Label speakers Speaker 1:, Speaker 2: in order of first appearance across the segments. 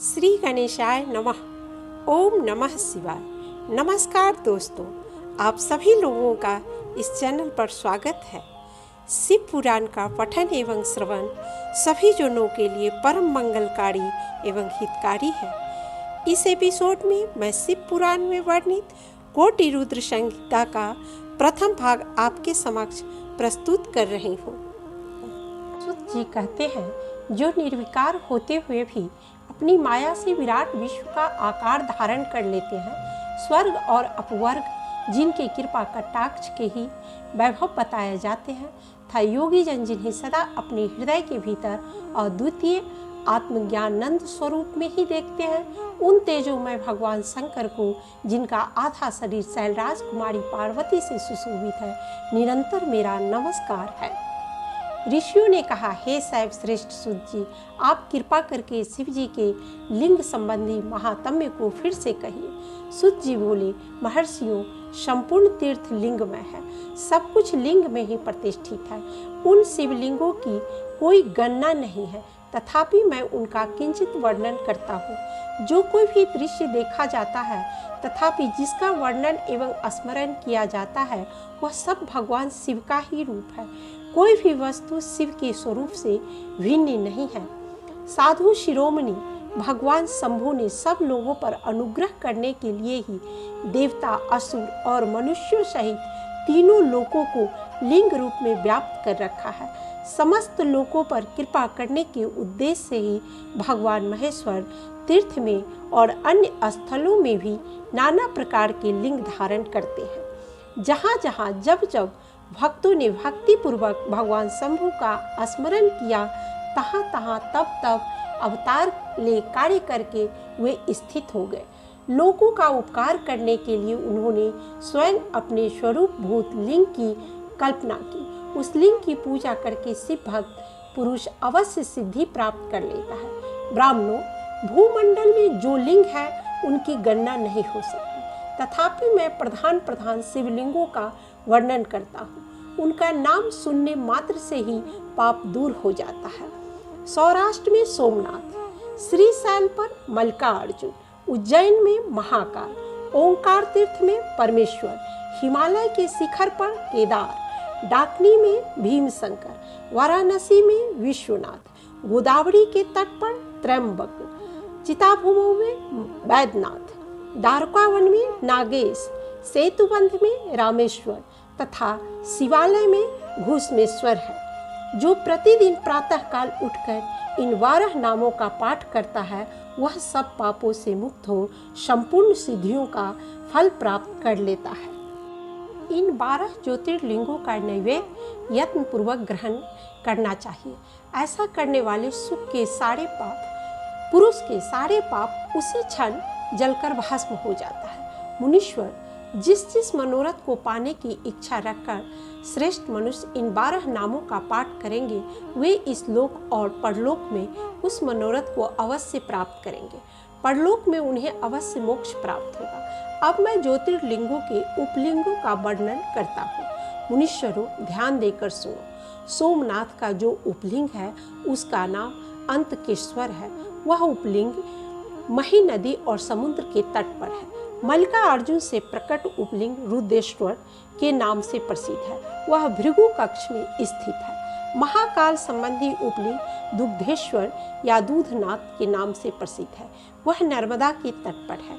Speaker 1: श्री गणेशाय नमः। ओम नमः शिवाय। नमस्कार दोस्तों, आप सभी लोगों का इस चैनल पर स्वागत है। शिव पुराण का पठन एवं श्रवण सभी जनों के लिए परम मंगलकारी एवं हितकारी है। इस एपिसोड में मैं शिव पुराण में वर्णित कोटि रुद्र संहिता का प्रथम भाग आपके समक्ष प्रस्तुत कर रही हूँ। सुत जी कहते हैं, जो निर्विकार होते हुए भी अपनी माया से विराट विश्व का आकार धारण कर लेते हैं, स्वर्ग और अपवर्ग जिनके कृपा कटाक्ष के ही वैभव बताए जाते हैं, तथा योगी जन जिन्हें सदा अपने हृदय के भीतर अद्वितीय आत्मज्ञानंद स्वरूप में ही देखते हैं, उन तेजोमय भगवान शंकर को, जिनका आधा शरीर शैलराज कुमारी पार्वती से सुशोभित है, निरंतर मेरा नमस्कार है। ऋषियों ने कहा, हे शैव श्रेष्ठ सुत जी, आप कृपा करके शिव जी के लिंग संबंधी महात्म्य को फिर से कहिए। सुत जी बोले, महर्षियों, संपूर्ण तीर्थ लिंग में है, सब कुछ लिंग में ही प्रतिष्ठित है। उन शिवलिंगों की कोई गणना नहीं है, तथापि मैं उनका किंचित वर्णन करता हूँ। जो कोई भी दृश्य देखा जाता है, तथापि जिसका वर्णन एवं स्मरण किया जाता है, वह सब भगवान शिव का ही रूप है। कोई भी वस्तु शिव के स्वरूप से भिन्न नहीं है। साधु शिरोमणि भगवान शंभु ने सब लोगों पर अनुग्रह करने के लिए ही देवता, असुर और मनुष्यों सहित तीनों लोकों को लिंग रूप में व्याप्त कर रखा है। समस्त लोकों पर कृपा करने के उद्देश्य से ही भगवान महेश्वर तीर्थ में और अन्य स्थलों में भी नाना प्रकार के लिंग धारण करते हैं। जहाँ जहाँ जब जब भक्तों ने भक्ति पूर्वक भगवान शंभु का स्मरण किया, तहाँ तहाँ तब तब अवतार ले कार्य करके वे स्थित हो गए। लोगों का उपकार करने के लिए उन्होंने स्वयं अपने स्वरूप भूत लिंग की कल्पना की। उस लिंग की पूजा करके शिव भक्त पुरुष अवश्य सिद्धि प्राप्त कर लेता है। ब्राह्मणों, भूमंडल में जो लिंग है उनकी गणना नहीं हो सकती, तथापि मैं प्रधान प्रधान शिवलिंगों का वर्णन करता हूँ। उनका नाम सुनने मात्र से ही पाप दूर हो जाता है। सौराष्ट्र में सोमनाथ, श्रीशैल पर मल्लिकार्जुन, उज्जैन में महाकाल, ओंकार तीर्थ में परमेश्वर, हिमालय के शिखर पर केदार, डाकनी में भीमशंकर, वाराणसी में विश्वनाथ, गोदावरी के तट पर त्रयंबक, चिताभूमों में वैद्यनाथ, द्वारकावन में नागेश, सेतुबंध में रामेश्वर तथा शिवालय में घुसमेश्वर है। जो प्रतिदिन प्रातःकाल उठकर इन 12 नामों का पाठ करता है, वह सब पापों से मुक्त हो संपूर्ण सिद्धियों का फल प्राप्त कर लेता है। इन 12 ज्योतिर्लिंगों का नैवेद्य यत्न पूर्वक ग्रहण करना चाहिए। ऐसा करने वाले सुख के सारे पाप, पुरुष के सारे पाप उसी क्षण जलकर भस्म हो जाता है। मुनीश्वर, जिस मनोरथ को पाने की इच्छा रखकर श्रेष्ठ मनुष्य इन 12 नामों का पाठ करेंगे, वे इस लोक और परलोक में उस मनोरथ को अवश्य प्राप्त करेंगे। परलोक में उन्हें अवश्य मोक्ष प्राप्त होगा। अब मैं ज्योतिर्लिंगों के उपलिंगों का वर्णन करता हूँ। मुनीश्वरों, ध्यान देकर सुनो। सोमनाथ का जो उपलिंग है उसका नाम अंतकेश्वर है। वह उपलिंग मही नदी और समुद्र के तट पर है। मल्लिकार्जुन से प्रकट उपलिंग रुद्रेश्वर के नाम से प्रसिद्ध है। वह भृगु कक्ष में स्थित है। महाकाल संबंधी उपलिंग दुग्धेश्वर या दूधनाथ के नाम से प्रसिद्ध है। वह नर्मदा के तट पर है।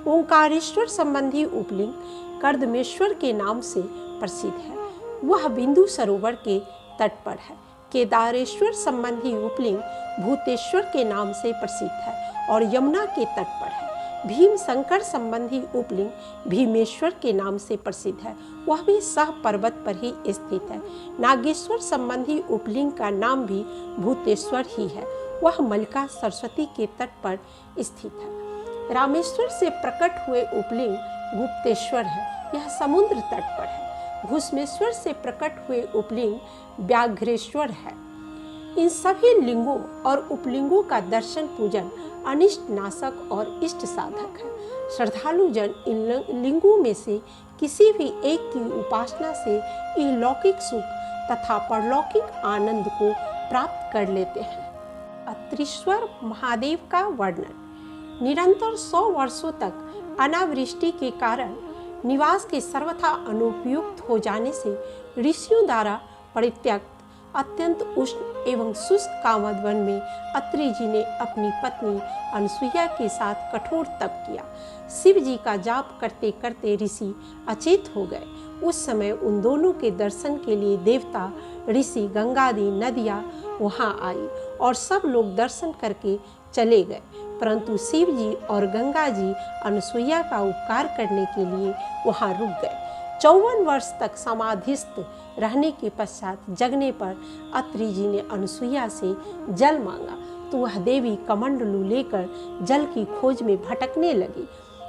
Speaker 1: ओंकारेश्वर संबंधी उपलिंग कर्दमेश्वर के नाम से प्रसिद्ध है। वह बिंदु सरोवर के तट पर है। केदारेश्वर संबंधी उपलिंग भूतेश्वर के नाम से प्रसिद्ध है और यमुना के तट पर है। भीमशंकर संबंधी उपलिंग भीमेश्वर के नाम से प्रसिद्ध है। वह भी सह पर्वत पर ही स्थित है। नागेश्वर संबंधी उपलिंग का नाम भी भूतेश्वर ही है। वह मल्लिका सरस्वती के तट पर स्थित है। रामेश्वर से प्रकट हुए उपलिंग गुप्तेश्वर है। यह समुद्र तट पर है। घुसमेश्वर से प्रकट हुए उपलिंग व्याघ्रेश्वर है। इन सभी लिंगों और उपलिंगों का दर्शन पूजन अनिष्ट नाशक और इष्ट साधक है। श्रद्धालु जन इन लिंगों में से किसी भी एक की उपासना से इहलौकिक सुख तथा परलौकिक आनंद को प्राप्त कर लेते हैं। अत्रीश्वर महादेव का वर्णन। निरंतर 100 वर्षों तक अनावृष्टि के कारण निवास के सर्वथा अनुपयुक्त हो जाने से ऋषियों द्वारा परित्यक्त अत्यंत उष्ण एवं शुष्क कामद वन में अत्रि जी ने अपनी पत्नी अनसुईया के साथ कठोर तप किया। शिव जी का जाप करते करते ऋषि अचेत हो गए। उस समय उन दोनों के दर्शन के लिए देवता, ऋषि, गंगादि नदियाँ वहाँ आई और सब लोग दर्शन करके चले गए, परंतु शिव जी और गंगा जी अनसुईया का उपकार करने के लिए वहाँ रुक गए। 54 वर्ष तक समाधिस्थ रहने के पश्चात जगने पर अत्रि जी ने अनसुईया से जल मांगा तो वह देवी कमंडलू लेकर जल की खोज में भटकने लगी।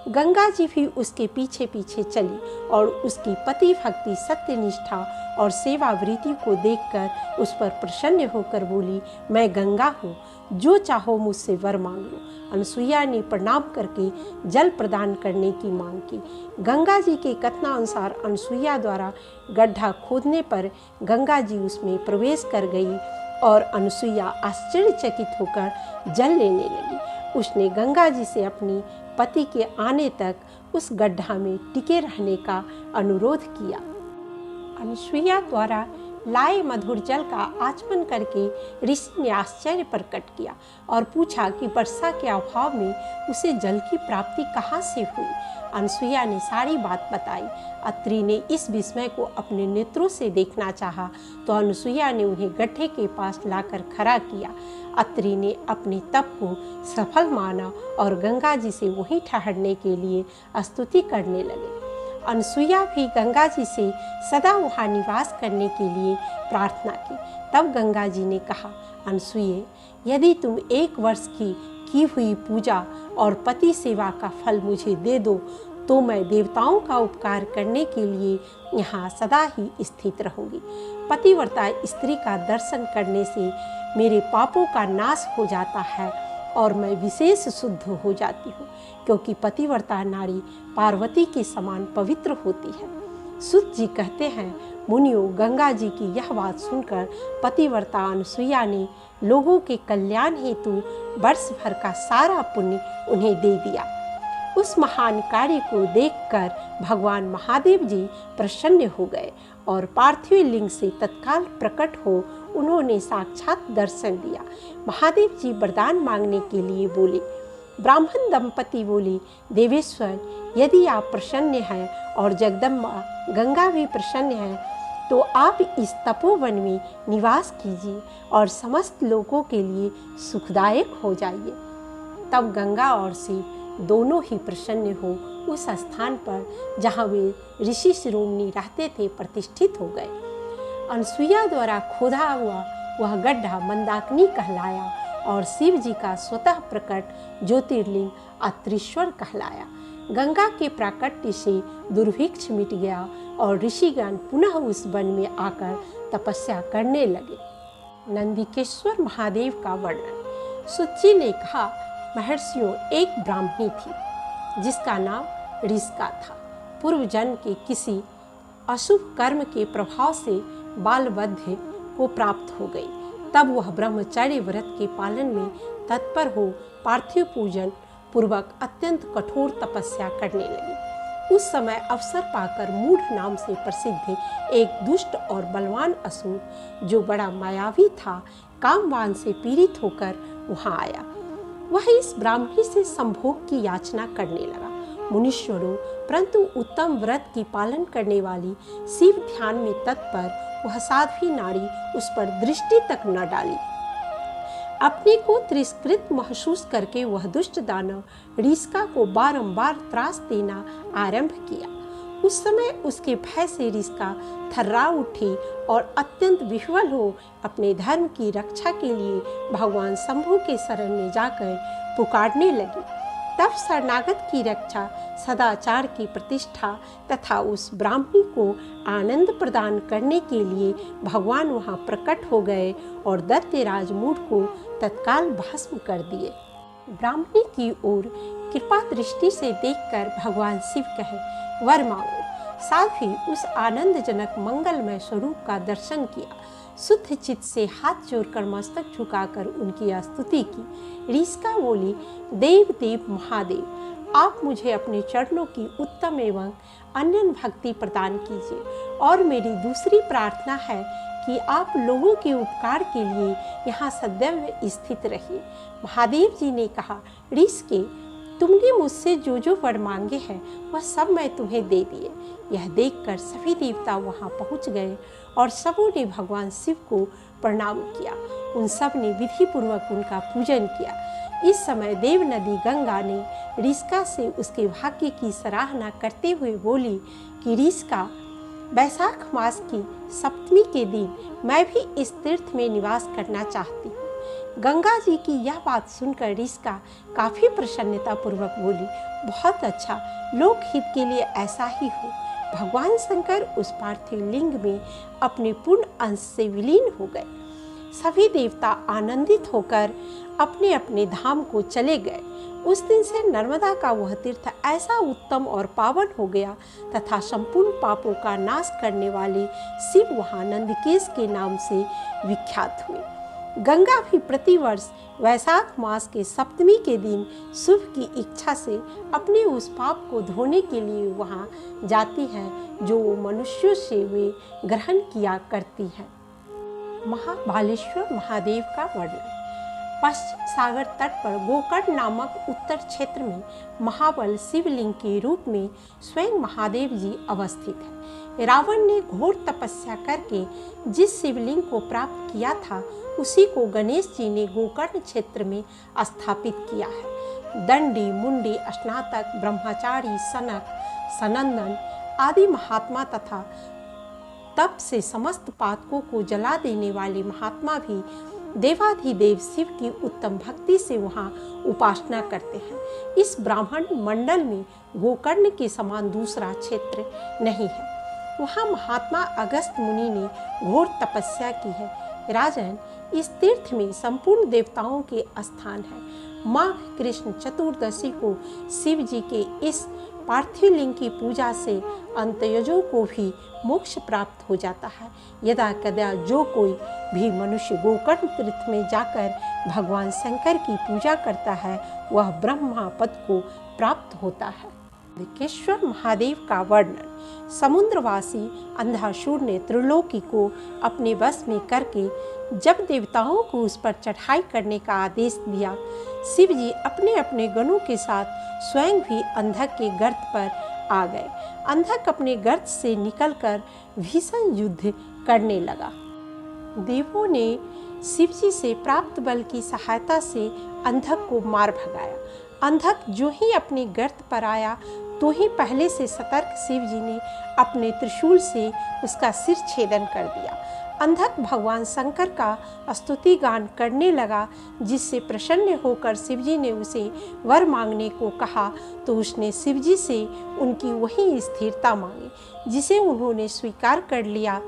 Speaker 1: गंगा जी भी उसके पीछे पीछे चली और उसकी पति भक्ति, सत्यनिष्ठा और सेवावृत्ति को देखकर उस पर प्रसन्न होकर बोली, मैं गंगा हूँ, जो चाहो मुझसे वर मांग लो। अनसुईया ने प्रणाम करके जल प्रदान करने की मांग की। गंगा जी के कथनानुसार अनसुईया द्वारा गड्ढा खोदने पर गंगा जी उसमें प्रवेश कर गई और अनसुईया आश्चर्यचकित होकर जल लेने लगी। उसने गंगा जी से अपनी पति के आने तक उस गड्ढा में टिके रहने का अनुरोध किया। अनसुईया द्वारा लाए मधुर जल का आचमन करके ऋषि ने आश्चर्य प्रकट किया और पूछा कि वर्षा के अभाव में उसे जल की प्राप्ति कहाँ से हुई। अनसुईया ने सारी बात बताई। अत्रि ने इस विस्मय को अपने नेत्रों से देखना चाहा तो अनसुईया ने उन्हें गड्ढे के पास लाकर खड़ा किया। अत्रि ने अपने तप को सफल माना और गंगा जी से वहीं ठहरने के लिए स्तुति करने लगे। अनसुईया भी गंगा जी से सदा वहाँ निवास करने के लिए प्रार्थना की। तब गंगा जी ने कहा, अनसुईये, यदि तुम 1 वर्ष की हुई पूजा और पति सेवा का फल मुझे दे दो तो मैं देवताओं का उपकार करने के लिए यहाँ सदा ही स्थित रहूँगी। पतिव्रता स्त्री का दर्शन करने से मेरे पापों का नाश हो जाता है और मैं विशेष शुद्ध हो जाती हूँ, क्योंकि पतिव्रता नारी पार्वती के समान पवित्र होती है। सूत जी कहते हैं, मुनियों, गंगा जी की यह बात सुनकर पतिव्रता अनसुईया ने लोगों के कल्याण हेतु वर्ष भर का सारा पुण्य उन्हें दे दिया। उस महान कार्य को देखकर भगवान महादेव जी प्रसन्न हो गए और पार्थिव लिंग से तत्काल प्रकट हो उन्होंने साक्षात दर्शन दिया। महादेव जी वरदान मांगने के लिए बोले। ब्राह्मण दंपति बोले, देवेश्वर, यदि आप प्रसन्न हैं और जगदम्बा गंगा भी प्रसन्न है तो आप इस तपोवन में निवास कीजिए और समस्त लोगों के लिए सुखदायक हो जाइए। तब गंगा और शिव दोनों ही प्रसन्न हो उस स्थान पर जहाँ वे ऋषि शिरोमणि रहते थे प्रतिष्ठित हो गए। अनसुईया द्वारा खोदा हुआ वह गड्ढा मंदाकिनी कहलाया और शिव जी का स्वतः प्रकट ज्योतिर्लिंग अत्रीश्वर कहलाया। गंगा के प्राकट्य से दुर्भिक्ष मिट गया और ऋषिगण पुनः उस वन में आकर तपस्या करने लगे। नंदिकेश्वर महादेव का वर्णन। सुची ने कहा, महर्षियों, एक ब्राह्मणी थी जिसका नाम ऋषिका था। पूर्व जन्म के किसी अशुभ कर्म के प्रभाव से बालवध्य को प्राप्त हो गई। तब वह ब्रह्मचर्य व्रत के पालन में तत्पर हो पार्थिव पूजन पूर्वक अत्यंत कठोर तपस्या करने लगी। उस समय अवसर पाकर मूढ़ नाम से प्रसिद्ध एक दुष्ट और बलवान असुर, जो बड़ा मायावी था, कामवान से पीड़ित होकर वहां आया। वह इस ब्राह्मणी से संभोग की याचना करने लगा। मुनीश्वरों, परंतु उत्तम व्रत की पालन करने वाली, शिव ध्यान में तत्पर वह साध्वी नारी उस पर दृष्टि तक न डाली। अपने को तिरस्कृत महसूस करके वह दुष्ट दानव ऋषिका को बारंबार त्रास देना आरंभ किया। उस समय उसके भय से ऋषिका थर्रा उठी और अत्यंत विह्वल हो अपने धर्म की रक्षा के लिए भगवान शंभु के शरण में जाकर पुकारने लगी। तब शरणागत की रक्षा, सदाचार की प्रतिष्ठा तथा उस ब्राह्मणी को आनंद प्रदान करने के लिए भगवान वहां प्रकट हो गए और दैत्यराज मूढ़ को तत्काल भस्म कर दिए। ब्राह्मणी की ओर कृपा दृष्टि से देखकर भगवान शिव कहे, वर मांगो। साथ ही उस आनंदजनक मंगलमय स्वरूप का दर्शन किया। शुद्ध चित्त से हाथ जोड़कर मस्तक झुकाकर उनकी स्तुति की। ऋषिका बोली, देव देव महादेव, आप मुझे अपने चरणों की उत्तम एवं अनन्य भक्ति प्रदान कीजिए और मेरी दूसरी प्रार्थना है कि आप लोगों के उपकार के लिए यहाँ सदैव स्थित रहिए। महादेव जी ने कहा, ऋषिके, तुमने मुझसे जो जो वर मांगे हैं वह सब मैं तुम्हें दे दिए। यह देखकर सभी देवता वहाँ पहुँच गए और सबों ने भगवान शिव को प्रणाम किया। उन सब ने विधि पूर्वक उनका पूजन किया। इस समय देव नदी गंगा ने ऋषिका से उसके भाग्य की सराहना करते हुए बोली कि ऋषिका, वैशाख मास की सप्तमी के दिन मैं भी इस तीर्थ में निवास करना चाहती हूँ। गंगा जी की यह बात सुनकर ऋषिका काफी प्रसन्नता पूर्वक बोली, बहुत अच्छा, लोकहित के लिए ऐसा ही हो। भगवान शंकर उस पार्थिव लिंग में अपने पूर्ण अंश से विलीन हो गए। सभी देवता आनंदित होकर अपने अपने धाम को चले गए। उस दिन से नर्मदा का वह तीर्थ ऐसा उत्तम और पावन हो गया तथा संपूर्ण पापों का नाश करने वाले शिव वहाँ नंदकेश के नाम से विख्यात हुए। गंगा भी प्रतिवर्ष वैशाख मास के सप्तमी के दिन शुभ की इच्छा से अपने उस पाप को धोने के लिए वहाँ जाती हैं जो मनुष्यों से वे ग्रहण किया करती हैं। महाबालेश्वर महादेव का वर्णन। पश्चिम सागर तट पर गोकर्ण नामक उत्तर क्षेत्र में महाबल शिवलिंग के रूप में स्वयं महादेव जी अवस्थित है। रावण ने घोर तपस्या करके जिस शिवलिंग को प्राप्त किया था उसी को गणेश जी ने गोकर्ण क्षेत्र में स्थापित किया है। दंडी, मुंडी, स्नातक, ब्रह्मचारी, सनक, सनंदन आदि महात्मा तथा तप से समस्त पातकों को जला देने वाले महात्मा भी देवाधिदेव शिव की उत्तम भक्ति से वहाँ उपासना करते हैं। इस ब्राह्मण मंडल में गोकर्ण के समान दूसरा क्षेत्र नहीं है। वहाँ महात्मा अगस्त मुनि ने घोर तपस्या की है। राजन, इस तीर्थ में संपूर्ण देवताओं के स्थान है। माघ कृष्ण चतुर्दशी को शिव जी के इस पार्थिव लिंग की पूजा से अंतयजों को भी मोक्ष प्राप्त हो जाता है। यदा कदा जो कोई भी मनुष्य गोकर्ण तीर्थ में जाकर भगवान शंकर की पूजा करता है वह ब्रह्मा पद को प्राप्त होता है। अंधकेश्वर महादेव का वर्णन। समुद्रवासी अंधासुर ने त्रिलोकी को अपने वश में करके जब देवताओं को उस पर चढ़ाई करने का आदेश दिया, शिव जी अपने अपने गणों के साथ स्वयं भी अंधक के गर्त पर आ गए। अंधक अपने गर्त से निकलकर भीषण युद्ध करने लगा। देवों ने शिव जी से प्राप्त बल की सहायता से अंधक को मार भगाया। अंधक जो ही अपने गर्त पर आया तो ही पहले से सतर्क शिव जी ने अपने त्रिशूल से उसका सिर छेदन कर दिया। अंधक भगवान शंकर का स्तुति गान करने लगा, जिससे प्रसन्न होकर शिवजी ने उसे वर मांगने को कहा तो उसने शिवजी से उनकी वही स्थिरता मांगी, जिसे उन्होंने स्वीकार कर लिया।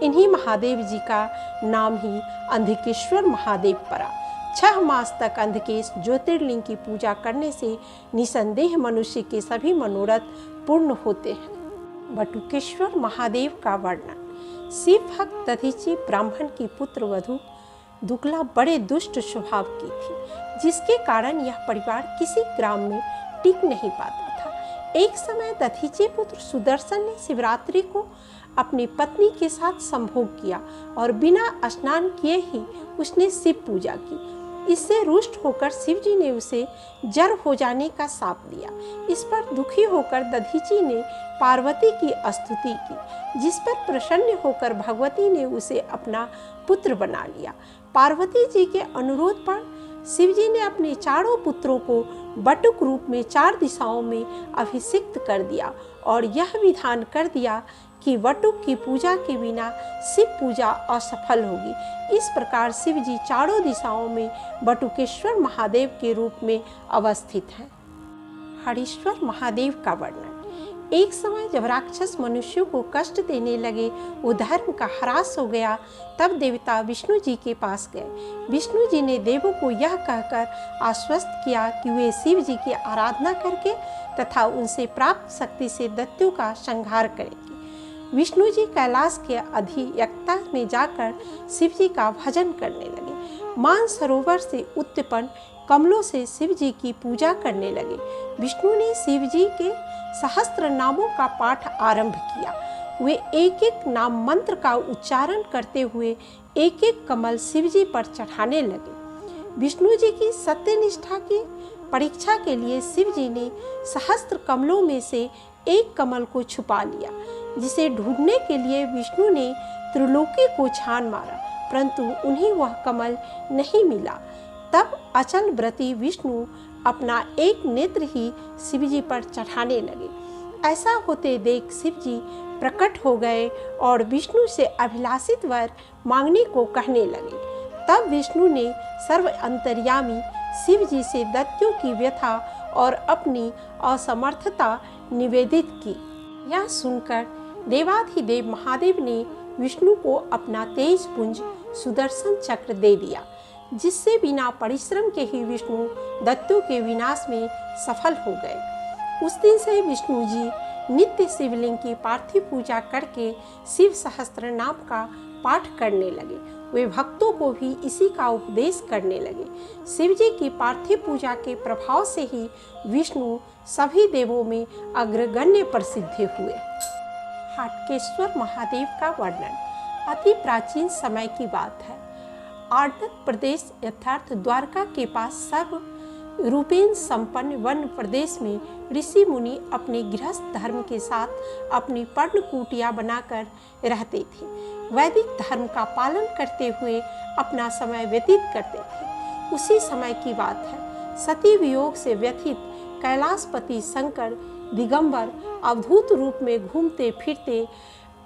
Speaker 1: इन्हीं महादेव जी का नाम ही अंधकेश्वर महादेव पड़ा। 6 मास तक अंधकेश ज्योतिर्लिंग की पूजा करने से निसंदेह मनुष्य के सभी मनोरथ पूर्ण होते हैं। बटुकेश्वर महादेव का वर्णन। शिव भक्त दधीची ब्राह्मण की पुत्र वधु दुगला बड़े दुष्ट स्वभाव की थी, जिसके कारण यह परिवार किसी ग्राम में टिक नहीं पाता था। एक समय दधीची पुत्र सुदर्शन ने शिवरात्रि को अपनी पत्नी के साथ संभोग किया और बिना स्नान किए ही उसने शिव पूजा की। इससे रुष्ट होकर शिव जी ने उसे जर हो जाने का शाप दिया। इस पर दुखी होकर दधीची ने पार्वती की स्तुति की, जिस पर प्रसन्न होकर भगवती ने उसे अपना पुत्र बना लिया। पार्वती जी के अनुरोध पर शिव जी ने अपने चारों पुत्रों को बटुक रूप में 4 दिशाओं में अभिषिक्त कर दिया और यह विधान कर दिया कि वटुक की पूजा के बिना शिव पूजा असफल होगी। इस प्रकार शिव जी चारों दिशाओं में बटुकेश्वर महादेव के रूप में अवस्थित हैं। हरीश्वर महादेव का वर्णन। एक समय जब राक्षस मनुष्यों को कष्ट देने लगे, वो धर्म का ह्रास हो गया, तब देवता विष्णु जी के पास गए। विष्णु जी ने देवों को यह कहकर आश्वस्त किया कि वे शिव जी की आराधना करके तथा उनसे प्राप्त शक्ति से दैत्यों का संहार करेंगे। विष्णु जी कैलाश के अधियक्ता में जाकर शिव जी का भजन करने लगे। मानसरोवर से उत्पन्न कमलों से शिव जी की पूजा करने लगे। विष्णु ने शिव जी के सहस्त्र नामों का पाठ आरंभ किया। वे एक एक नाम मंत्र का उच्चारण करते हुए एक एक कमल शिव जी पर चढ़ाने लगे। विष्णु जी की सत्यनिष्ठा की परीक्षा के लिए शिव जी ने सहस्त्र कमलों में से एक कमल को छुपा लिया, जिसे ढूंढने के लिए विष्णु ने त्रिलोकी को छान मारा, परंतु उन्हें वह कमल नहीं मिला। तब अचल व्रती विष्णु अपना एक नेत्र ही शिव जी पर चढ़ाने लगे। ऐसा होते देख शिव जी प्रकट हो गए और विष्णु से अभिलाषित वर मांगने को कहने लगे। तब विष्णु ने सर्व अंतर्यामी शिव जी से दैत्यों की व्यथा और अपनी असमर्थता निवेदित की। यह सुनकर देवाधिदेव महादेव ने विष्णु को अपना तेज पुंज सुदर्शन चक्र दे दिया, जिससे बिना परिश्रम के ही विष्णु दैत्यों के विनाश में सफल हो गए। उस दिन से विष्णु जी नित्य शिवलिंग की पार्थिव पूजा करके शिव सहस्त्र नाम का पाठ करने लगे। वे भक्तों को भी इसी का उपदेश करने लगे। शिव जी की पार्थिव पूजा के प्रभाव से ही विष्णु सभी देवों में अग्रगण्य प्रसिद्ध हुए। हाटकेश्वर महादेव का वर्णन अति प्राचीन समय की बात है। आर्णत प्रदेश यथार्थ द्वारका के पास सर्व रूपेण संपन्न वन प्रदेश में ऋषि मुनि अपने गृहस्थ धर्म के साथ अपनी पर्ण कुटिया बनाकर रहते थे। वैदिक धर्म का पालन करते हुए अपना समय व्यतीत करते थे। उसी समय की बात है, सती वियोग से व्यथित कैलाशपति शंकर दिगंबर अवधूत रूप में घूमते फिरते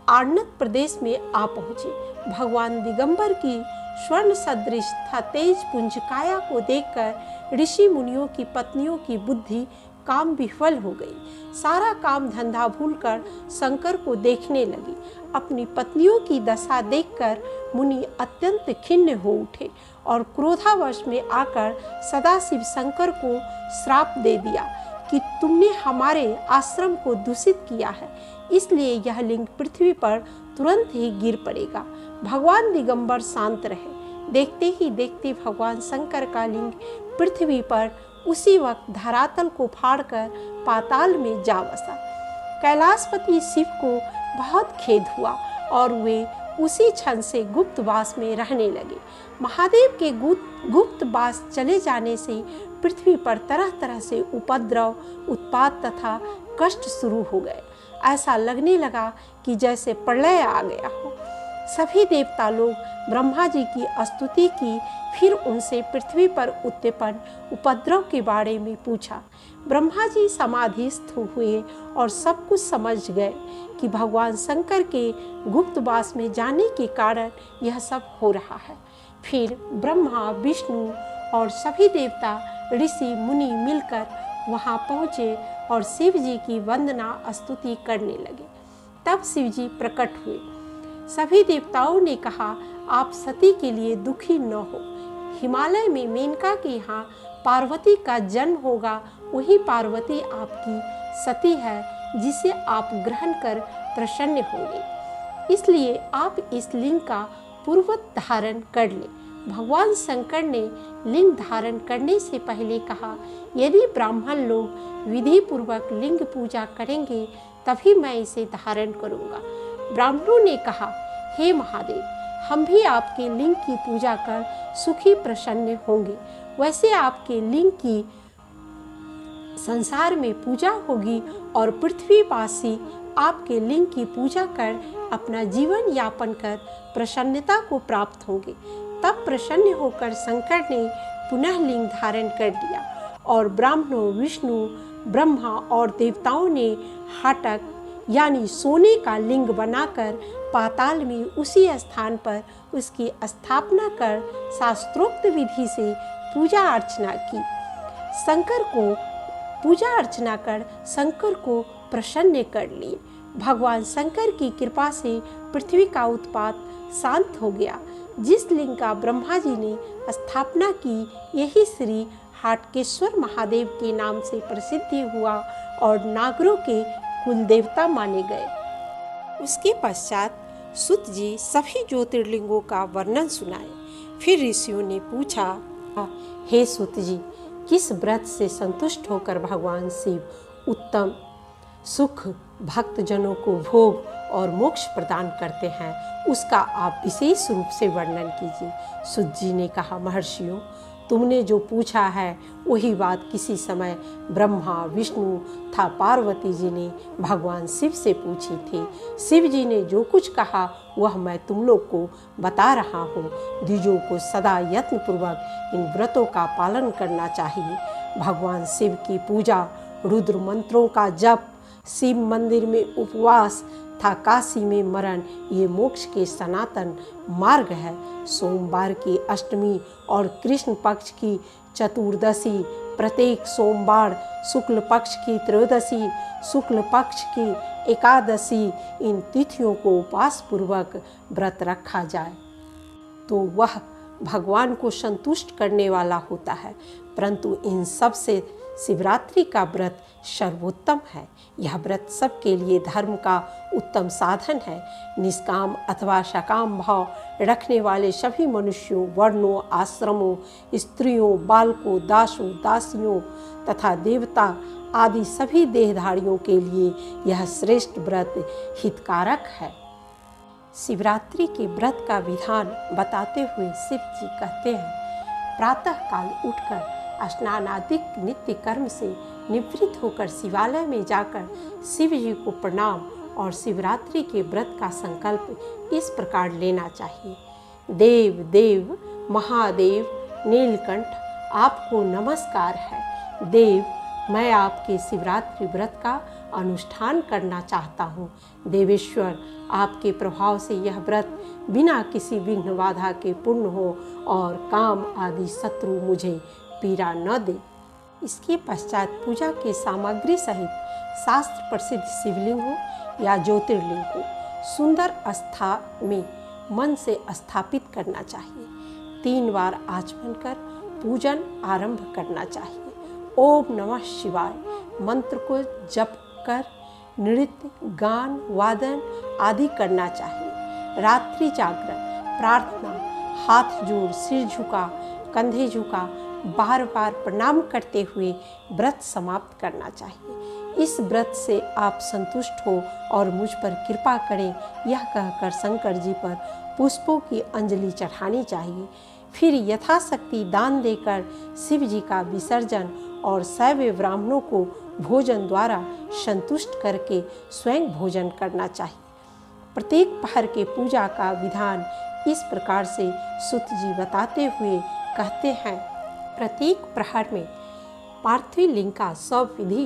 Speaker 1: आर्णत प्रदेश में आ पहुँचे। भगवान दिगंबर की स्वर्ण सदृश तथा तेज पुंज काया को देखकर ऋषि मुनियों की पत्नियों की बुद्धि काम विह्वल हो गई। सारा काम धंधा भूलकर शंकर को देखने लगी। अपनी पत्नियों की दशा देखकर मुनि अत्यंत खिन्न हो उठे और क्रोधावश में आकर सदाशिव शंकर को श्राप दे दिया कि तुमने हमारे आश्रम को दूषित किया है, इसलिए यह लिंग पृथ्वी पर तुरंत ही गिर पड़ेगा। भगवान दिगंबर शांत रहे। देखते ही देखते भगवान शंकर का लिंग पृथ्वी पर उसी वक्त धरातल को फाड़कर पाताल में जा बसा। कैलाशपति शिव को बहुत खेद हुआ और वे उसी क्षण से गुप्तवास में रहने लगे। महादेव के गुप्तवास चले जाने से पृथ्वी पर तरह तरह से उपद्रव, उत्पात तथा कष्ट शुरू हो गए। ऐसा लगने लगा कि जैसे प्रलय आ गया हो। सभी देवता लोग ब्रह्मा जी की स्तुति की, फिर उनसे पृथ्वी पर उत्पन्न उपद्रव के बारे में पूछा। ब्रह्मा जी समाधिस्थ हुए और सब कुछ समझ गए कि भगवान शंकर के गुप्तवास में जाने के कारण यह सब हो रहा है। फिर ब्रह्मा, विष्णु और सभी देवता, ऋषि मुनि मिलकर वहां पहुँचे और शिव जी की वंदना स्तुति करने लगे। तब शिव जी प्रकट हुए। सभी देवताओं ने कहा, आप सती के लिए दुखी न हो। हिमालय में मेनका के यहाँ पार्वती का जन्म होगा, वही पार्वती आपकी सती है, जिसे आप ग्रहण कर प्रसन्न होंगे। इसलिए आप इस लिंग का पूर्वत धारण कर लें। भगवान शंकर ने लिंग धारण करने से पहले कहा, यदि ब्राह्मण लोग विधि पूर्वक लिंग पूजा करेंगे तभी मैं इसे धारण करूंगा। ब्राह्मणों ने कहा, हे महादेव, हम भी आपके लिंग की पूजा कर सुखी प्रसन्न होंगे। वैसे आपके लिंग की संसार में पूजा होगी और पृथ्वीवासी आपके लिंग की पूजा कर अपना जीवन यापन कर प्रसन्नता को प्राप्त होंगे। तब प्रसन्न होकर शंकर ने पुनः लिंग धारण कर लिया और ब्राह्मणों, विष्णु, ब्रह्मा और देवताओं ने हाटक यानी सोने का लिंग बनाकर पाताल में उसी स्थान पर उसकी स्थापना कर शास्त्रोक्त विधि से पूजा अर्चना की। पूजा अर्चना कर शंकर को प्रसन्न कर लिए। भगवान शंकर की कृपा से पृथ्वी का उत्पात शांत हो गया। जिस लिंग का ब्रह्मा जी ने स्थापना की, यही श्री हाटकेश्वर महादेव के नाम से प्रसिद्ध हुआ और नागरों के कुल देवता माने गए। उसके पश्चात सूत जी सभी ज्योतिर्लिंगों का वर्णन सुनाए। फिर ऋषियों ने पूछा, हे सूत जी, किस व्रत से संतुष्ट होकर भगवान शिव उत्तम सुख भक्तजनों को भोग और मोक्ष प्रदान करते हैं, उसका आप विशेष रूप से वर्णन कीजिए। सूत जी ने कहा, महर्षियों, तुमने जो पूछा है वही बात किसी समय ब्रह्मा, विष्णु तथा पार्वती जी ने भगवान शिव से पूछी थी। शिव जी ने जो कुछ कहा वह मैं तुम लोग को बता रहा हूँ। द्विजों को सदा यत्नपूर्वक इन व्रतों का पालन करना चाहिए। भगवान शिव की पूजा, रुद्र मंत्रों का जप, शिव मंदिर में उपवास था, काशी में मरण, ये मोक्ष के सनातन मार्ग है। सोमवार की अष्टमी और कृष्ण पक्ष की चतुर्दशी, प्रत्येक सोमवार, शुक्ल पक्ष की त्रयोदशी, शुक्ल पक्ष की एकादशी, इन तिथियों को उपवास पूर्वक व्रत रखा जाए तो वह भगवान को संतुष्ट करने वाला होता है। परंतु इन सब से शिवरात्रि का व्रत सर्वोत्तम है। यह व्रत सबके लिए धर्म का उत्तम साधन है। निष्काम अथवा सकाम भाव रखने वाले सभी मनुष्यों, वर्णों, आश्रमों, स्त्रियों, बालकों, दासों, दासियों तथा देवता आदि सभी देहधारियों के लिए यह श्रेष्ठ व्रत हितकारक है। शिवरात्रि के व्रत का विधान बताते हुए शिव जी कहते हैं, प्रातः काल उठकर स्नान आदि नित्य कर्म से निवृत्त होकर शिवालय में जाकर शिव जी को प्रणाम और शिवरात्रि के व्रत का संकल्प इस प्रकार लेना चाहिए। देव देव महादेव नीलकंठ, आपको नमस्कार है। देव, मैं आपके शिवरात्रि व्रत का अनुष्ठान करना चाहता हूँ। देवेश्वर, आपके प्रभाव से यह व्रत बिना किसी विघ्न बाधा के पूर्ण हो और काम आदि शत्रु मुझे पीड़ा न दे। इसके पश्चात पूजा के सामग्री सहित शास्त्र प्रसिद्ध शिवलिंग हो या ज्योतिर्लिंग को सुंदर आस्था में मन से स्थापित करना चाहिए। 3 बार आचमन कर पूजन आरंभ करना चाहिए। ओम नमः शिवाय मंत्र को जप कर नृत्य, गान, वादन आदि करना चाहिए। रात्रि जागरण, प्रार्थना, हाथ जोड़, सिर झुका, कंधे झुका, बार बार प्रणाम करते हुए व्रत समाप्त करना चाहिए। इस व्रत से आप संतुष्ट हो और मुझ पर कृपा करें, यह कहकर शंकर जी पर पुष्पों की अंजलि चढ़ानी चाहिए। फिर यथाशक्ति दान देकर शिव जी का विसर्जन और सैव ब्राह्मणों को भोजन द्वारा संतुष्ट करके स्वयं भोजन करना चाहिए। प्रत्येक पहर के पूजा का विधान इस प्रकार से सूत जी बताते हुए कहते हैं, प्रत्येक प्रहर में पार्थिव लिंग का सविधि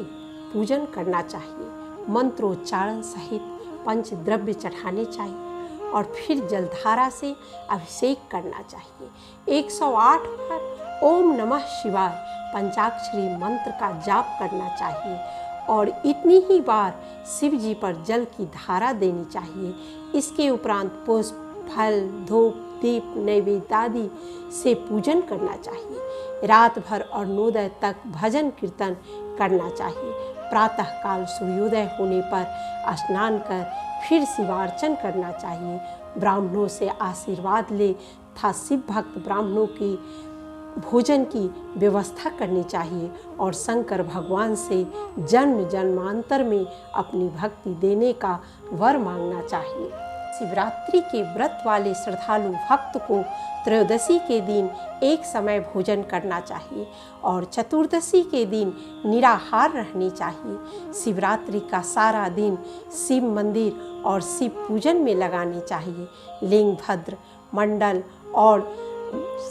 Speaker 1: पूजन करना चाहिए। मंत्रोच्चारण सहित पंचद्रव्य चढ़ाने चाहिए और फिर जलधारा से अभिषेक करना चाहिए। 108 बार ओम नमः शिवाय पंचाक्षरी मंत्र का जाप करना चाहिए और इतनी ही बार शिव जी पर जल की धारा देनी चाहिए। इसके उपरांत पुष्प, फल, धूप, दीप, नैवेद्य आदि से पूजन करना चाहिए। रात भर और नोदय तक भजन कीर्तन करना चाहिए। प्रातः काल सूर्योदय होने पर स्नान कर फिर शिवार्चन करना चाहिए। ब्राह्मणों से आशीर्वाद ले तथा शिव भक्त ब्राह्मणों की भोजन की व्यवस्था करनी चाहिए और शंकर भगवान से जन्म जन्मांतर में अपनी भक्ति देने का वर मांगना चाहिए। शिवरात्रि के व्रत वाले श्रद्धालु भक्त को त्रयोदशी के दिन एक समय भोजन करना चाहिए और चतुर्दशी के दिन निराहार रहनी चाहिए। शिवरात्रि का सारा दिन शिव मंदिर और शिव पूजन में लगाने चाहिए। लिंग, भद्र, मंडल और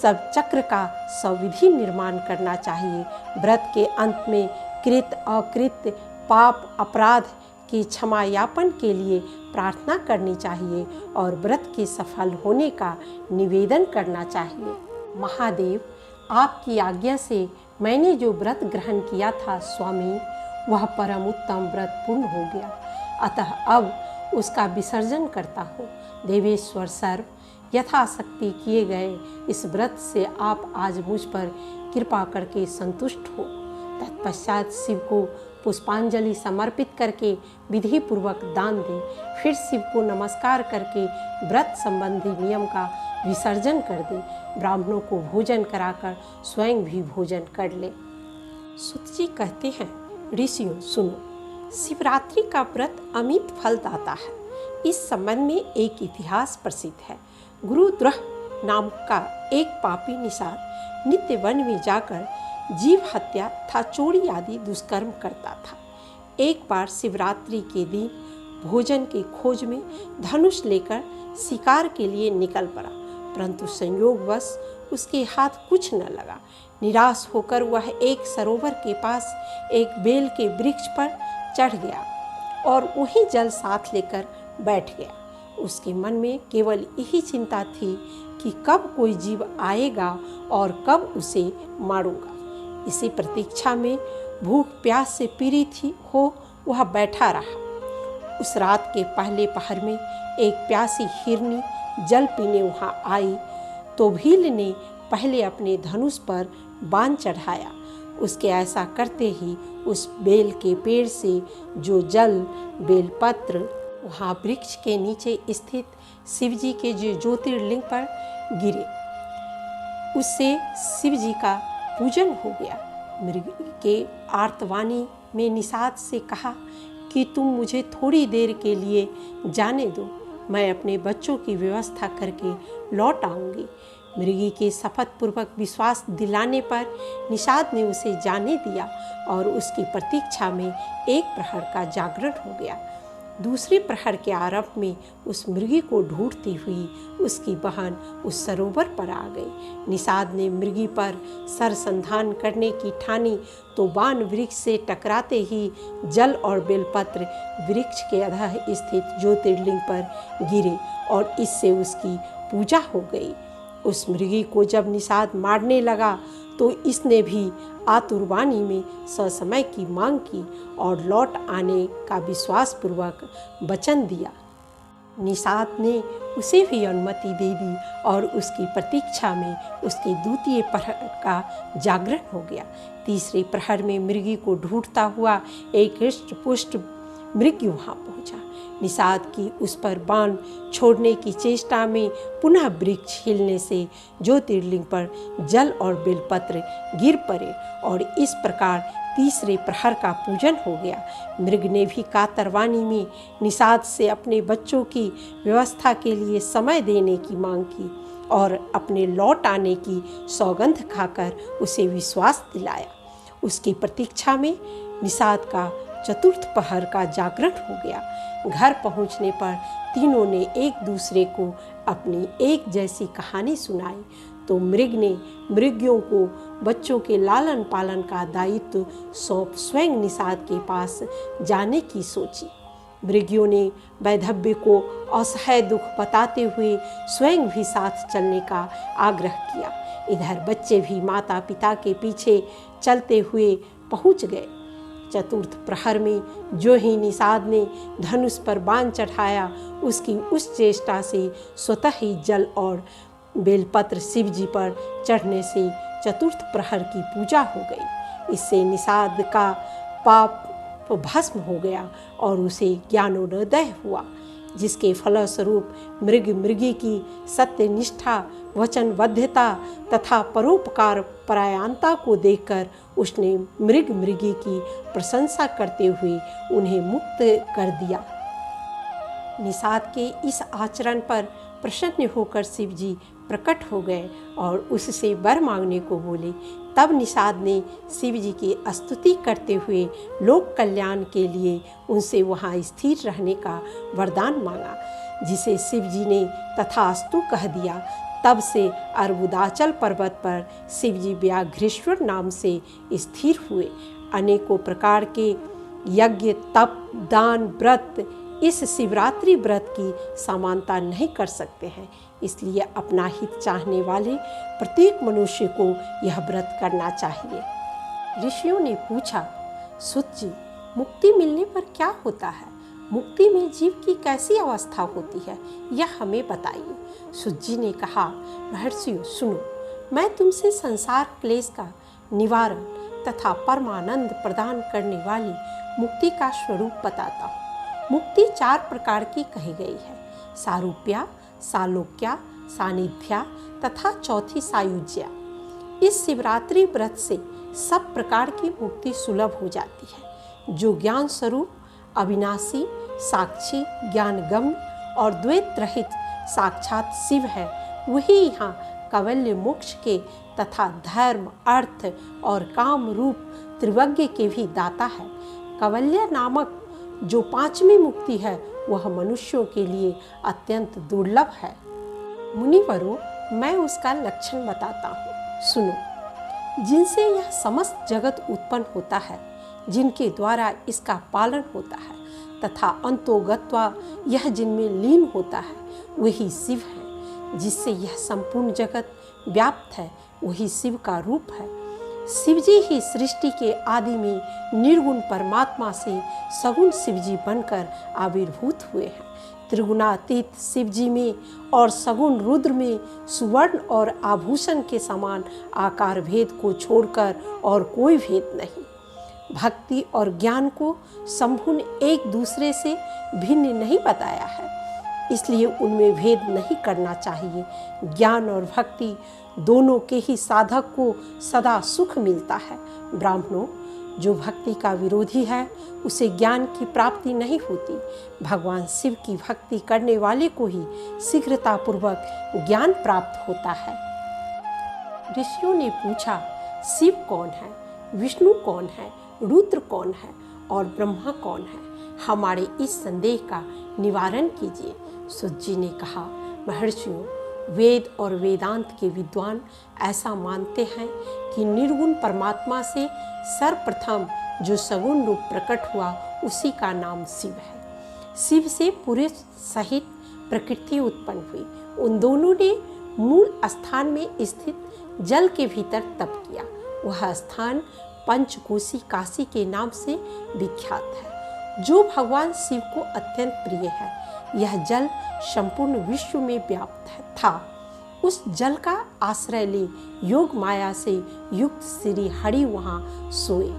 Speaker 1: सब चक्र का सविधि निर्माण करना चाहिए। व्रत के अंत में कृत अकृत पाप अपराध की क्षमा यापन के लिए प्रार्थना करनी चाहिए और व्रत के सफल होने का निवेदन करना चाहिए। महादेव, आपकी आज्ञा से मैंने जो व्रत ग्रहण किया था स्वामी, वह परम उत्तम व्रत पूर्ण हो गया, अतः अब उसका विसर्जन करता हूँ। देवेश्वर सर्व, यथाशक्ति किए गए इस व्रत से आप आज मुझ पर कृपा करके संतुष्ट हो तत्पश्चात शिव को पुष्पांजलि समर्पित करके विधि पूर्वक दान दे। फिर शिव को नमस्कार करके व्रत संबंधी नियम का विसर्जन कर दे। ब्राह्मणों को भोजन कराकर स्वयं भी भोजन कर ले। सूत जी कहते हैं, ऋषियों सुनो, शिवरात्रि का व्रत अमित फलदाता है। इस संबंध में एक इतिहास प्रसिद्ध है। गुरुद्रह नाम का एक पापी निषाद नित्य वन में जाकर जीव हत्या तथा चोरी आदि दुष्कर्म करता था। एक बार शिवरात्रि के दिन भोजन की खोज में धनुष लेकर शिकार के लिए निकल पड़ा, परंतु संयोगवश उसके हाथ कुछ न लगा। निराश होकर वह एक सरोवर के पास एक बेल के वृक्ष पर चढ़ गया और वहीं जल साथ लेकर बैठ गया। उसके मन में केवल यही चिंता थी कि कब कोई जीव आएगा और कब उसे मारूंगा। इसी प्रतीक्षा में भूख प्यास से पीड़ित हो वह बैठा रहा। उस रात के पहले पहर में एक प्यासी हिरनी जल पीने वहाँ आई तो भील ने पहले अपने धनुष पर बाण चढ़ाया। उसके ऐसा करते ही उस बेल के पेड़ से जो जल बेलपत्र वहाँ वृक्ष के नीचे स्थित शिवजी के जो ज्योतिर्लिंग पर गिरे, उससे शिवजी का पूजन हो गया। मृग के आर्तवाणी में निषाद से कहा कि तुम मुझे थोड़ी देर के लिए जाने दो, मैं अपने बच्चों की व्यवस्था करके लौट आऊँगी। मृगी के शपथ पूर्वक विश्वास दिलाने पर निषाद ने उसे जाने दिया और उसकी प्रतीक्षा में एक प्रहर का जागरण हो गया। दूसरे प्रहर के आरंभ में उस मृगी को ढूंढती हुई उसकी बहन उस सरोवर पर आ गई। निषाद ने मृगी पर सरसंधान करने की ठानी तो बाण वृक्ष से टकराते ही जल और बेलपत्र वृक्ष के अधः स्थित ज्योतिर्लिंग पर गिरे और इससे उसकी पूजा हो गई। उस मृगी को जब निषाद मारने लगा तो इसने भी आतुरवाणी में ससमय की मांग की और लौट आने का विश्वास पूर्वक वचन दिया। निषाद ने उसे भी अनुमति दे दी और उसकी प्रतीक्षा में उसके द्वितीय प्रहर का जागरण हो गया। तीसरे प्रहर में मृगी को ढूंढता हुआ एक हृष्ट-पुष्ट मृग वहाँ पहुँचा। निषाद की उस पर बाण छोड़ने की चेष्टा में पुनः वृक्ष हिलने से ज्योतिर्लिंग पर जल और बेलपत्र गिर पड़े और इस प्रकार तीसरे प्रहर का पूजन हो गया। मृग ने भी कातरवाणी में निषाद से अपने बच्चों की व्यवस्था के लिए समय देने की मांग की और अपने लौट आने की सौगंध खाकर उसे विश्वास दिलाया। उसकी प्रतीक्षा में निषाद का चतुर्थ प्रहर का जागरण हो गया। घर पहुंचने पर तीनों ने एक दूसरे को अपनी एक जैसी कहानी सुनाई तो मृग ने मृगियों को बच्चों के लालन पालन का दायित्व सौंप स्वयं निषाद के पास जाने की सोची। मृगियों ने वैधव्य को असह्य दुख बताते हुए स्वयं भी साथ चलने का आग्रह किया। इधर बच्चे भी माता पिता के पीछे चलते हुए पहुंच गए। चतुर्थ प्रहर में जो ही निषाद ने धनुष पर बाण चढ़ाया उसकी उस चेष्टा से स्वतः ही जल और बेलपत्र शिव जी पर चढ़ने से चतुर्थ प्रहर की पूजा हो गई। इससे निषाद का पाप भस्म हो गया और उसे ज्ञानोदय हुआ, जिसके फलस्वरूप मृग मृगी की सत्यनिष्ठा वचनबद्धता तथा परोपकार परायणता को देखकर उसने मृग मृगी की प्रशंसा करते हुए उन्हें मुक्त कर दिया। निषाद के इस आचरण पर प्रसन्न होकर शिव जी प्रकट हो गए और उससे वर मांगने को बोले। तब निषाद ने शिव जी की स्तुति करते हुए लोक कल्याण के लिए उनसे वहाँ स्थिर रहने का वरदान मांगा, जिसे शिव जी ने तथास्तु कह दिया। तब से अर्बुदाचल पर्वत पर शिव जी व्याघ्रेश्वर नाम से स्थिर हुए। अनेकों प्रकार के यज्ञ तप दान व्रत इस शिवरात्रि व्रत की समानता नहीं कर सकते हैं, इसलिए अपना हित चाहने वाले प्रत्येक मनुष्य को यह व्रत करना चाहिए। ऋषियों ने पूछा, सूत जी, मुक्ति मिलने पर क्या होता है? मुक्ति में जीव की कैसी अवस्था होती है, यह हमें बताइए। सूत जी ने कहा, महर्षियों सुनो, मैं तुमसे संसार क्लेश का निवारण तथा परमानंद प्रदान करने वाली मुक्ति का स्वरूप बताता हूँ। मुक्ति 4 प्रकार की कही गई है: सारूप्या, सालोक्या, सानिध्या तथा चौथी सायुज्या। इस शिवरात्रि व्रत से सब प्रकार की मुक्ति सुलभ हो जाती है। जो ज्ञान स्वरूप, अविनाशी, साक्षी, ज्ञानगम्य और द्वैत रहित साक्षात शिव है, वही यहाँ कैवल्य मोक्ष के तथा धर्म, अर्थ और काम रूप त्रिवज्ञ के भी दाता है। कैवल्य नामक जो 5वीं मुक्ति है, वह मनुष्यों के लिए अत्यंत दुर्लभ है। मुनिवरों, मैं उसका लक्षण बताता हूँ, सुनो। जिनसे यह समस्त जगत उत्पन्न होता है, जिनके द्वारा इसका पालन होता है तथा अंतोगत्वा यह जिनमें लीन होता है, वही शिव है। जिससे यह संपूर्ण जगत व्याप्त है, वही शिव का रूप है। शिवजी ही सृष्टि के आदि में निर्गुण परमात्मा से सगुण शिवजी बनकर आविर्भूत हुए हैं। त्रिगुणातीत शिवजी में और सगुण रुद्र में सुवर्ण और आभूषण के समान आकार भेद को छोड़कर और कोई भेद नहीं। भक्ति और ज्ञान को शंभु ने एक दूसरे से भिन्न नहीं बताया है, इसलिए उनमें भेद नहीं करना चाहिए। ज्ञान और भक्ति दोनों के ही साधक को सदा सुख मिलता है। ब्राह्मणों, जो भक्ति का विरोधी है, उसे ज्ञान की प्राप्ति नहीं होती। भगवान शिव की भक्ति करने वाले को ही शीघ्रतापूर्वक ज्ञान प्राप्त होता है। ऋषियों ने पूछा, शिव कौन है, विष्णु कौन है, रुद्र कौन है और ब्रह्मा कौन है? हमारे इस संदेह का निवारण कीजिए। सूत जी ने कहा, महर्षियों, वेद और वेदांत के विद्वान ऐसा मानते हैं कि निर्गुण परमात्मा से सर्वप्रथम जो सगुण रूप प्रकट हुआ, उसी का नाम शिव है। शिव से पुरुष सहित प्रकृति उत्पन्न हुई। उन दोनों ने मूल स्थान में स्थित जल के भीतर तप किया। वह स्थान पंचकोशी काशी के नाम से विख्यात है, जो भगवान शिव को अत्यंत प्रिय है। यह जल संपूर्ण विश्व में व्याप्त था। उस जल का आश्रय ले योग माया से युक्त श्री हरि वहाँ सोए।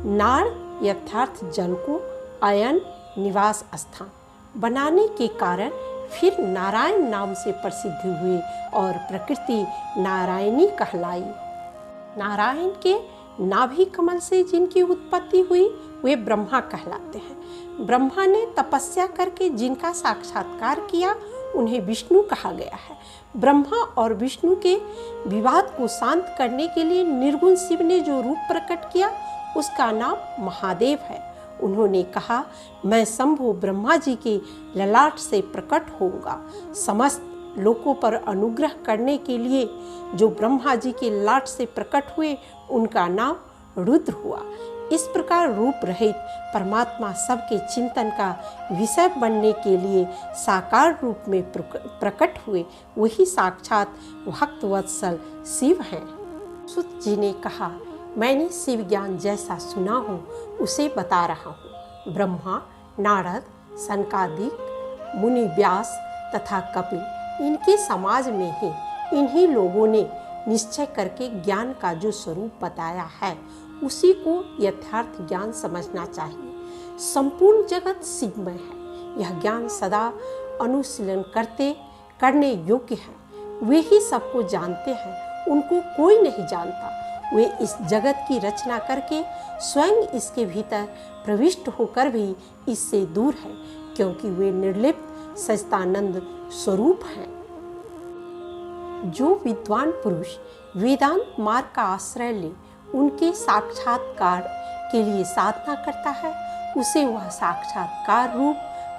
Speaker 1: नार यथार्थ जल को अयन निवास स्थान बनाने के कारण फिर नारायण नाम से प्रसिद्ध हुए और प्रकृति नारायणी कहलाई। नारायण के नाभि कमल से जिनकी उत्पत्ति हुई, वे ब्रह्मा कहलाते हैं। ब्रह्मा ने तपस्या करके जिनका साक्षात्कार किया, उन्हें विष्णु कहा गया है। ब्रह्मा और विष्णु के विवाद को शांत करने के लिए निर्गुण शिव ने जो रूप प्रकट किया, उसका नाम महादेव है। उन्होंने कहा, मैं शंभु ब्रह्मा जी के ललाट से प्रकट होऊंगा। समस्त लोकों पर अनुग्रह करने के लिए जो ब्रह्मा जी के लाट से प्रकट हुए, उनका नाम रुद्र हुआ। इस प्रकार रूप रहित परमात्मा सबके चिंतन का विषय बनने के लिए साकार रूप में प्रकट हुए, वही साक्षात भक्तवत्सल शिव हैं। सूत जी ने कहा, मैंने शिव ज्ञान जैसा सुना हूँ उसे बता रहा हूँ। ब्रह्मा, नारद, सनकादिक, मुनि व्यास तथा कपिल, इनके समाज में ही इन्हीं लोगों ने निश्चय करके ज्ञान का जो स्वरूप बताया है, उसी को यथार्थ ज्ञान समझना चाहिए। संपूर्ण जगत शिवमय है। यह ज्ञान सदा अनुशीलन करने योग्य है। वे ही सबको जानते हैं, उनको कोई नहीं जानता। वे इस जगत की रचना करके स्वयं इसके भीतर प्रविष्ट होकर भी इससे दूर है, क्योंकि वे निर्लिप्त सच्चिदानंद स्वरूप हैं। जो विद्वान पुरुष वेदांत मार्ग का आश्रय ले उनके साक्षात्कार के लिए साधना करता है, उसे वह साक्षात्कार रूप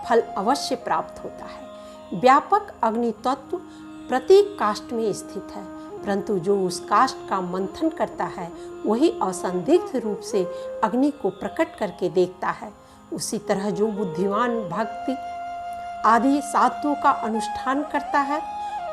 Speaker 1: फल अवश्य प्राप्त होता है। व्यापक अग्नि तत्व प्रत्येक काष्ठ में स्थित है, परंतु जो उस काष्ठ का मंथन करता है, वही असंदिग्ध रूप से अग्नि को प्रकट करके देखता है। उसी तरह जो बुद्धिमान भक्ति आदि साधनों का अनुष्ठान करता है,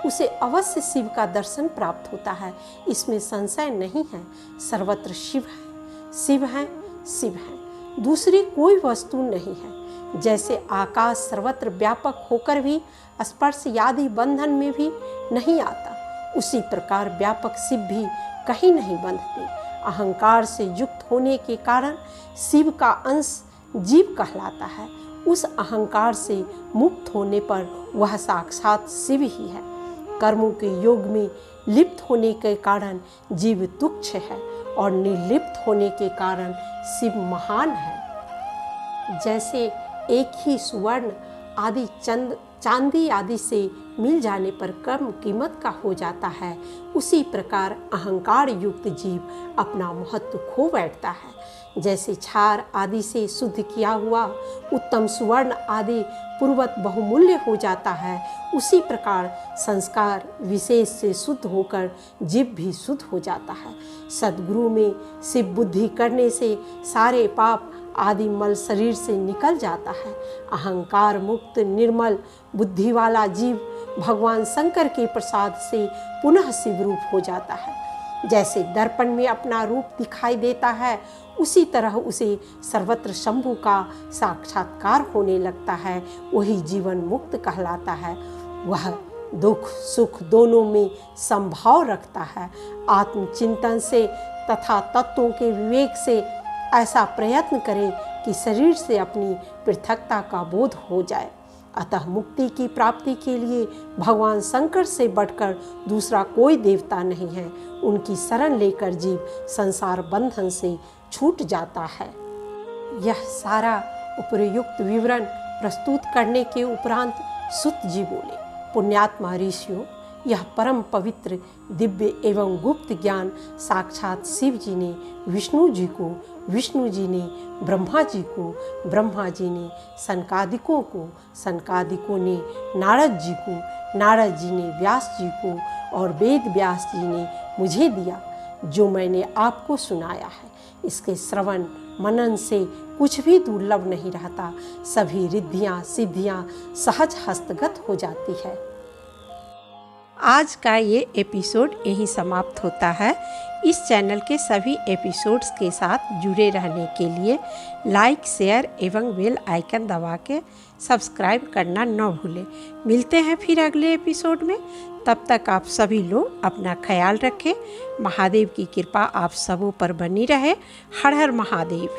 Speaker 1: उसे अवश्य शिव का दर्शन प्राप्त होता है। इसमें संशय नहीं है। सर्वत्र शिव है, शिव है, शिव है, दूसरी कोई वस्तु नहीं है। जैसे आकाश सर्वत्र व्यापक होकर भी स्पर्श आदि बंधन में भी नहीं आता, उसी प्रकार व्यापक शिव भी कहीं नहीं बंधते। अहंकार से युक्त होने के कारण शिव का अंश जीव कहलाता है। उस अहंकार से मुक्त होने पर वह साक्षात शिव ही है। कर्मों के योग में लिप्त होने के कारण जीव तुच्छ है और निर्लिप्त होने के कारण शिव महान है। जैसे एक ही सुवर्ण आदि चांदी आदि से मिल जाने पर कम कीमत का हो जाता है, उसी प्रकार अहंकार युक्त जीव अपना महत्व खो बैठता है। जैसे क्षार आदि से शुद्ध किया हुआ उत्तम सुवर्ण आदि पूर्वत बहुमूल्य हो जाता है, उसी प्रकार संस्कार विशेष से शुद्ध होकर जीव भी शुद्ध हो जाता है। सद्गुरु में शिव बुद्धि करने से सारे पाप आदि मल शरीर से निकल जाता है। अहंकार मुक्त निर्मल बुद्धि वाला जीव भगवान शंकर के प्रसाद से पुनः शिव रूप हो जाता है। जैसे दर्पण में अपना रूप दिखाई देता है, उसी तरह उसे सर्वत्र शंभु का साक्षात्कार होने लगता है। वही जीवन मुक्त कहलाता है। वह दुख सुख दोनों में संभाव रखता है। आत्मचिंतन से तथा तत्वों के विवेक से ऐसा प्रयत्न करे कि शरीर से अपनी पृथकता का बोध हो जाए। अतः मुक्ति की प्राप्ति के लिए भगवान शंकर से बढ़कर दूसरा कोई देवता नहीं है। उनकी शरण लेकर जीव संसार बंधन से छूट जाता है। यह सारा उपयुक्त विवरण प्रस्तुत करने के उपरांत सुत जी बोले, पुण्यात्मा ऋषियों, यह परम पवित्र दिव्य एवं गुप्त ज्ञान साक्षात शिव जी ने विष्णु जी को, विष्णु जी ने ब्रह्मा जी को, ब्रह्मा जी ने सनकादिकों को, सनकादिकों ने नारद जी को, नारद जी ने व्यास जी को और वेद व्यास जी ने मुझे दिया, जो मैंने आपको सुनाया है। इसके श्रवण मनन से कुछ भी दुर्लभ नहीं रहता, सभी रिद्धियाँ सिद्धियाँ सहज हस्तगत हो जाती है। आज का ये एपिसोड यहीं समाप्त होता है। इस चैनल के सभी एपिसोड्स के साथ जुड़े रहने के लिए लाइक शेयर एवं बेल आइकन दबा के सब्सक्राइब करना न भूलें। मिलते हैं फिर अगले एपिसोड में। तब तक आप सभी लोग अपना ख्याल रखें। महादेव की कृपा आप सबों पर बनी रहे। हर हर महादेव।